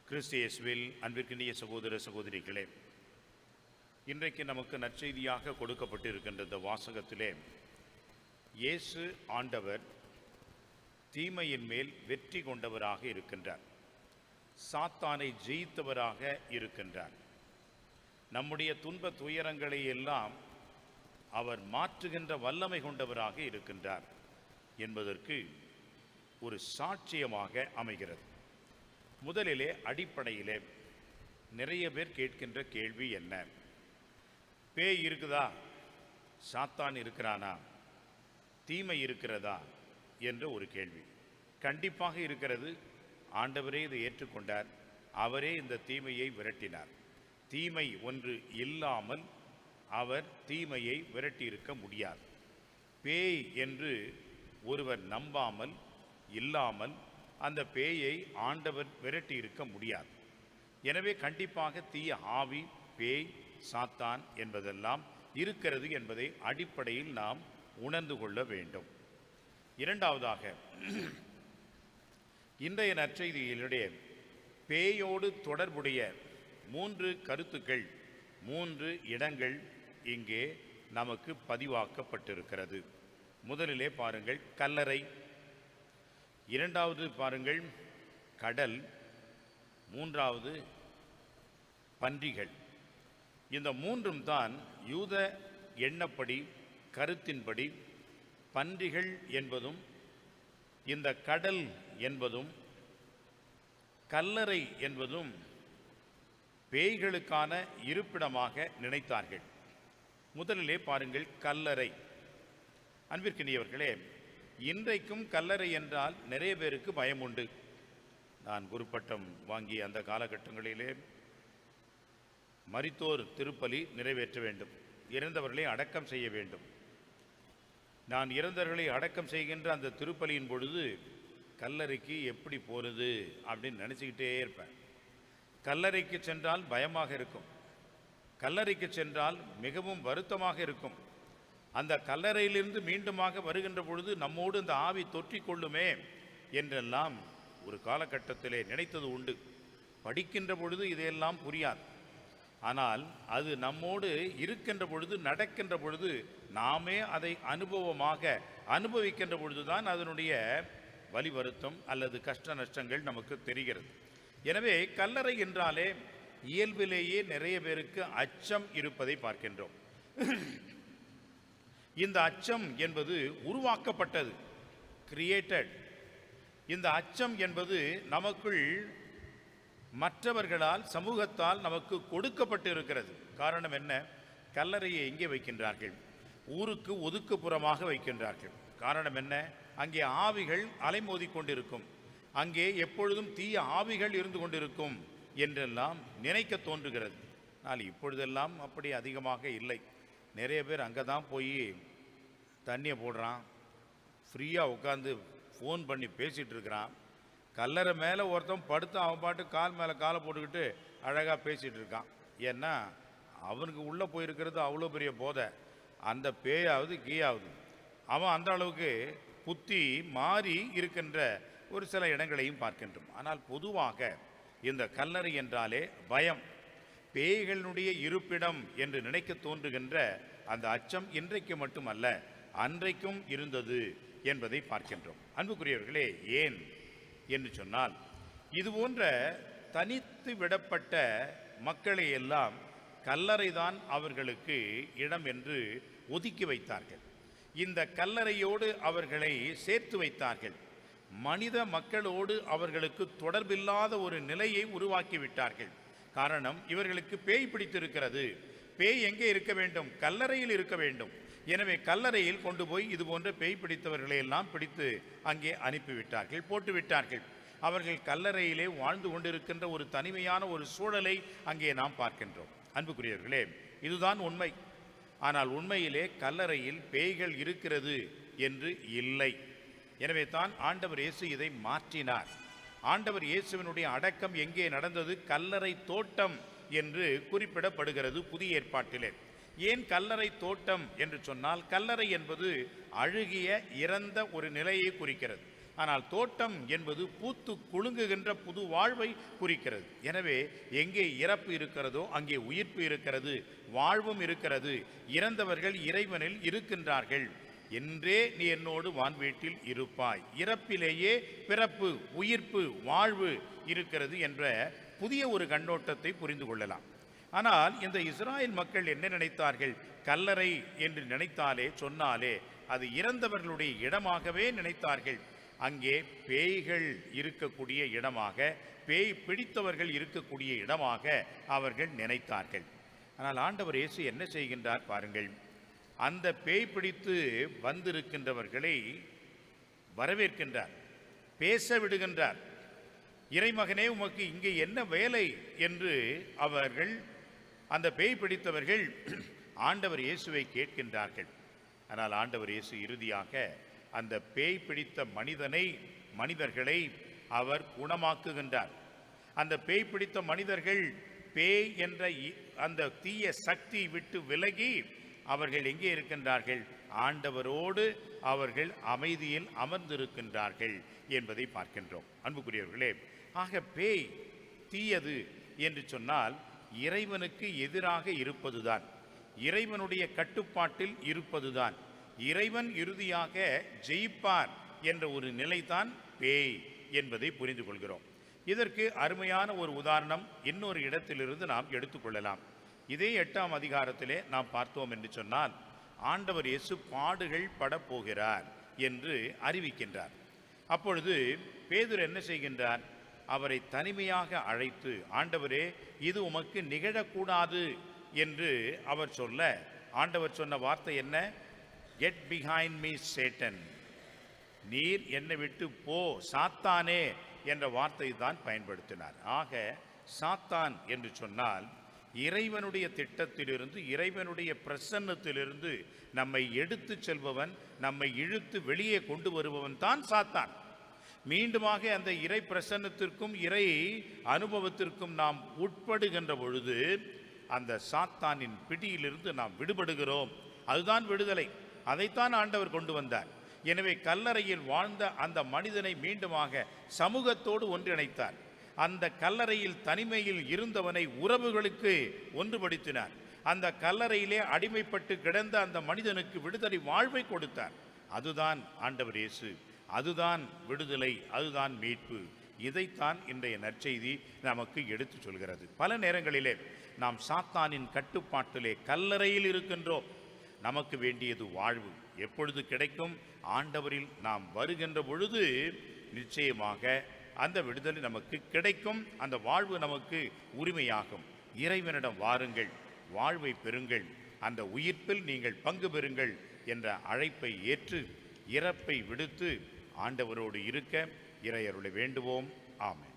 கிறிஸ்து இயேசுவில் அன்பிற்கினிய சகோதர சகோதரிகளே, இன்றைக்கு நமக்கு நற்செய்தியாக கொடுக்கப்பட்டிருக்கின்ற இந்த வாசகத்திலே இயேசு ஆண்டவர் தீமையின் மேல் வெற்றி கொண்டவராக இருக்கின்றார். சாத்தானை ஜெயித்தவராக இருக்கின்றார். நம்முடைய துன்ப துயரங்களை எல்லாம் அவர் மாற்றுகின்ற வல்லமை கொண்டவராக இருக்கின்றார் என்பதற்கு ஒரு சாட்சியமாக அமைகிறது. முதலிலே அடிப்படையிலே நிறைய பேர் கேட்கின்ற கேள்வி என்ன? பேய் இருக்குதா? சாத்தான் இருக்கிறானா? தீமை இருக்கிறதா என்ற ஒரு கேள்வி. கண்டிப்பாக இருக்கிறது. ஆண்டவரே இதை ஏற்றுக்கொண்டார். அவரே இந்த தீமையை விரட்டினார். தீமை ஒன்று இல்லாமல் அவர் தீமையை விரட்டியிருக்க முடியாது. பேய் என்று ஒருவர் நம்பாமல் இல்லாமல் அந்த பேயை ஆண்டவர் விரட்டி இருக்க முடியாது. எனவே கண்டிப்பாக தீய ஆவி, பேய், சாத்தான் என்பதெல்லாம் இருக்கிறது என்பதை அடிப்படையில் நாம் உணர்ந்து கொள்ள வேண்டும். இரண்டாவதாக, இன்றைய நற்செய்தியினுடைய பேயோடு தொடர்புடைய 3 கருத்துக்கள், 3 இடங்கள் இங்கே நமக்கு பதிவாக்கப்பட்டிருக்கிறது. முதலிலே பாருங்கள், கல்லறை. இரண்டாவது பாருங்கள், கடல். மூன்றாவது பன்றிகள். இந்த 3ம் தான் யூத எண்ணப்படி, கருத்தின்படி பன்றிகள் என்பதும் இந்த கடல் என்பதும் கல்லறை என்பதும் பேய்களுக்கான இருப்பிடமாக நினைத்தார்கள். முதலிலே பாருங்கள், கல்லறை. அன்பிற்கினியவர்களே, இன்றைக்கும் கல்லறை என்றால் நிறைய பேருக்கு பயம் உண்டு. நான் குருப்பட்டம் வாங்கிய அந்த காலகட்டங்களிலே மரித்தோர் திருப்பலி நிறைவேற்ற வேண்டும், இறந்தவர்களை அடக்கம் செய்ய வேண்டும். நான் இறந்தவர்களை அடக்கம் செய்கின்ற அந்த திருப்பலியின் பொழுது கல்லறைக்கு எப்படி போகிறது அப்படின்னு நினச்சிக்கிட்டே இருப்பேன். கல்லறைக்கு சென்றால் பயமாக இருக்கும். கல்லறைக்கு சென்றால் மிகவும் வருத்தமாக இருக்கும். அந்த கல்லறையிலிருந்து மீண்டுமாக வருகின்ற பொழுது நம்மோடு இந்த ஆவி தொற்றிக்கொள்ளுமே என்றெல்லாம் ஒரு காலகட்டத்திலே நினைத்தது உண்டு. படிக்கின்ற பொழுது இதையெல்லாம் புரியாது. ஆனால் அது நம்மோடு இருக்கின்ற பொழுது, நடக்கின்ற பொழுது, நாமே அதை அனுபவமாக அனுபவிக்கின்ற பொழுதுதான் அதனுடைய வலி வருத்தம் அல்லது கஷ்ட நஷ்டங்கள் நமக்கு தெரிகிறது. எனவே கல்லறை என்றாலே இயல்பிலேயே நிறைய பேருக்கு அச்சம் இருப்பதை பார்க்கின்றோம். இந்த அச்சம் என்பது உருவாக்கப்பட்டது, கிரியேட்டட். இந்த அச்சம் என்பது நமக்குள் மற்றவர்களால், சமூகத்தால் நமக்கு கொடுக்கப்பட்டு இருக்கிறது. காரணம் என்ன? கல்லறையை எங்கே வைக்கின்றார்கள்? ஊருக்கு ஒதுக்குப்புறமாக வைக்கின்றார்கள். காரணம் என்ன? அங்கே ஆவிகள் அலைமோதி கொண்டிருக்கும், அங்கே எப்பொழுதும் தீய ஆவிகள் இருந்து கொண்டிருக்கும் என்றெல்லாம் நினைக்க தோன்றுகிறது. ஆனால் இப்பொழுதெல்லாம் அப்படி அதிகமாக இல்லை. நிறைய பேர் அங்கே தான் போய் தண்ணியை போடுறான், ஃப்ரீயாக உட்காந்து ஃபோன் பண்ணி பேசிகிட்டு இருக்கிறான். கல்லறை மேலே ஒருத்தன் படுத்து அவன் பாட்டு கால் மேலே காலை போட்டுக்கிட்டு அழகாக பேசிகிட்டு இருக்கான். ஏன்னா அவனுக்கு உள்ளே போயிருக்கிறது அவ்வளோ பெரிய போதை. அந்த பேயாவது கீயாவது அவன் அந்த அளவுக்கு புத்தி மாறி இருக்கின்ற ஒரு சில இடங்களையும் பார்க்கின்றோம். ஆனால் பொதுவாக இந்த கல்லறை என்றாலே பயம், பேய்களுடைய இருப்பிடம் என்று நினைக்க தோன்றுகின்ற அந்த அச்சம் இன்றைக்கு மட்டுமல்ல, அன்றைக்கும் இருந்தது என்பதை பார்க்கின்றோம். அன்புக்குரியவர்களே, ஏன் என்று சொன்னால், இது போன்ற தனித்து விடப்பட்ட மக்களை எல்லாம் கல்லறைதான் அவர்களுக்கு இடம் என்று ஒதுக்கி வைத்தார்கள். இந்த கல்லறையோடு அவர்களை சேர்த்து வைத்தார்கள். மனித மக்களோடு அவர்களுக்கு தொடர்பில்லாத ஒரு நிலையை உருவாக்கிவிட்டார்கள். காரணம், இவர்களுக்கு பேய் பிடித்திருக்கிறது. பேய் எங்கே இருக்க வேண்டும்? கல்லறையில் இருக்க வேண்டும். எனவே கல்லறையில் கொண்டு போய் இது போன்ற பேய் பிடித்தவர்களை எல்லாம் பிடித்து அங்கே அனுப்பிவிட்டார்கள், போட்டுவிட்டார்கள். அவர்கள் கல்லறையிலே வாழ்ந்து கொண்டிருக்கின்ற ஒரு தனிமையான ஒரு சூழலை அங்கே நாம் பார்க்கின்றோம். அன்புக்குரியவர்களே, இதுதான் உண்மை. ஆனால் உண்மையிலே கல்லறையில் பேய்கள் இருக்கிறது என்று இல்லை. எனவே தான் ஆண்டவர் இயேசு இதை மாற்றினார். ஆண்டவர் இயேசுவினுடைய அடக்கம் எங்கே நடந்தது? கல்லறை தோட்டம் என்று குறிப்பிடப்படுகிறது புதிய ஏற்பாட்டிலே. ஏன் கல்லறை தோட்டம் என்று சொன்னால், கல்லறை என்பது அழுகிய இறந்த ஒரு நிலையை குறிக்கிறது. ஆனால் தோட்டம் என்பது பூத்து குலுங்குகின்ற புது வாழ்வை குறிக்கிறது. எனவே எங்கே இறப்பு இருக்கிறதோ அங்கே உயிர்ப்பு இருக்கிறது, வாழ்வும் இருக்கிறது. இறந்தவர்கள் இறைவனில் இருக்கின்றார்கள். என்றே நீ என்னோடு வான்வீட்டில் இருப்பாய். இறப்பிலேயே பிறப்பு, உயிர்ப்பு, வாழ்வு இருக்கிறது என்ற புதிய ஒரு கண்ணோட்டத்தை புரிந்து கொள்ளலாம். ஆனால் இந்த இஸ்ராயேல் மக்கள் என்ன நினைத்தார்கள்? கல்லறை என்று நினைத்தாலே சொன்னாலே அது இறந்தவர்களுடைய இடமாகவே நினைத்தார்கள். அங்கே பேய்கள் இருக்கக்கூடிய இடமாக, பேய் பிடித்தவர்கள் இருக்கக்கூடிய இடமாக அவர்கள் நினைத்தார்கள். ஆனால் ஆண்டவர் இயேசு என்ன செய்கின்றார் பாருங்கள். அந்த பேய் பிடித்து வந்திருக்கின்றவர்களை வரவேற்கின்றார், பேச விடுகின்றார். இறைமகனே, உமக்கு இங்கே என்ன வேலை என்று அவர்கள், அந்த பேய் பிடித்தவர்கள் ஆண்டவர் இயேசுவை கேட்கின்றார்கள். ஆனால் ஆண்டவர் இயேசு இறுதியாக அந்த பேய் பிடித்த மனிதர்களை அவர் குணமாக்குகின்றார். அந்த பேய் பிடித்த மனிதர்கள் பேய் என்ற அந்த தீய சக்தி விட்டு விலகி அவர்கள் எங்கே இருக்கின்றார்கள்? ஆண்டவரோடு அவர்கள் அமைதியில் அமர்ந்திருக்கின்றார்கள் என்பதை பார்க்கின்றோம். அன்புக்குரியவர்களே, ஆக பேய் தீயது என்று சொன்னால் இறைவனுக்கு எதிராக இருப்பதுதான், இறைவனுடைய கட்டுப்பாட்டில் இருப்பதுதான். இறைவன் இறுதியாக ஜெயிப்பார் என்ற ஒரு நிலைதான் பேய் என்பதை புரிந்து கொள்கிறோம். இதற்கு அருமையான ஒரு உதாரணம் இன்னொரு இடத்திலிருந்து நாம் எடுத்துக்கொள்ளலாம். இதே 8ஆம் அதிகாரத்திலே நாம் பார்த்தோம் என்று சொன்னால், ஆண்டவர் இயேசு பாடுகள் படப்போகிறார் என்று அறிவிக்கின்றார். அப்பொழுது பேதுரு என்ன செய்கின்றார்? அவரை தனிமையாக அழைத்து, ஆண்டவரே, இது உமக்கு நிகழக்கூடாது என்று அவர் சொல்ல, ஆண்டவர் சொன்ன வார்த்தை என்ன? கெட் பிஹைண்ட் மீ சேட்டன், நீர் என்னை விட்டு போ சாத்தானே என்ற வார்த்தை தான் பயன்படுத்தினார். ஆக சாத்தான் என்று சொன்னால் இறைவனுடைய திட்டத்திலிருந்து, இறைவனுடைய பிரசன்னத்திலிருந்து நம்மை எடுத்து செல்பவன், நம்மை இழுத்து வெளியே கொண்டு வருபவன் தான் சாத்தான். மீண்டுமாக அந்த இறை பிரசன்னத்திற்கும் இறை அனுபவத்திற்கும் நாம் உட்படுகின்ற பொழுது அந்த சாத்தானின் பிடியிலிருந்து நாம் விடுபடுகிறோம். அதுதான் விடுதலை. அதைத்தான் ஆண்டவர் கொண்டு வந்தார். எனவே கல்லறையில் வாழ்ந்த அந்த மனிதனை மீண்டுமாக சமூகத்தோடு ஒன்றிணைத்தார். அந்த கல்லறையில் தனிமையில் இருந்தவனை உறவுகளுக்கு ஒன்றுபடுத்தினார். அந்த கல்லறையிலே அடிமைப்பட்டு கிடந்த அந்த மனிதனுக்கு விடுதலை வாழ்வை கொடுத்தார். அதுதான் ஆண்டவர் இயேசு, அதுதான் விடுதலை, அதுதான் மீட்பு. இதைத்தான் இன்றைய நற்செய்தி நமக்கு எடுத்து சொல்கிறது. பல நேரங்களிலே நாம் சாத்தானின் கட்டுப்பாட்டிலே கல்லறையில் இருக்கின்றோம். நமக்கு வேண்டியது வாழ்வு. எப்பொழுது கிடைக்கும்? ஆண்டவரில் நாம் வருகின்ற பொழுது நிச்சயமாக அந்த விடுதலை நமக்கு கிடைக்கும், அந்த வாழ்வு நமக்கு உரிமையாகும். இறைவனிடம் வாருங்கள், வாழ்வை பெறுங்கள், அந்த உயிர்ப்பில் நீங்கள் பங்கு பெறுங்கள் என்ற அழைப்பை ஏற்று இறப்பை விடுத்து ஆண்டவரோடு இருக்க இறையருளை வேண்டுவோம். ஆமென்.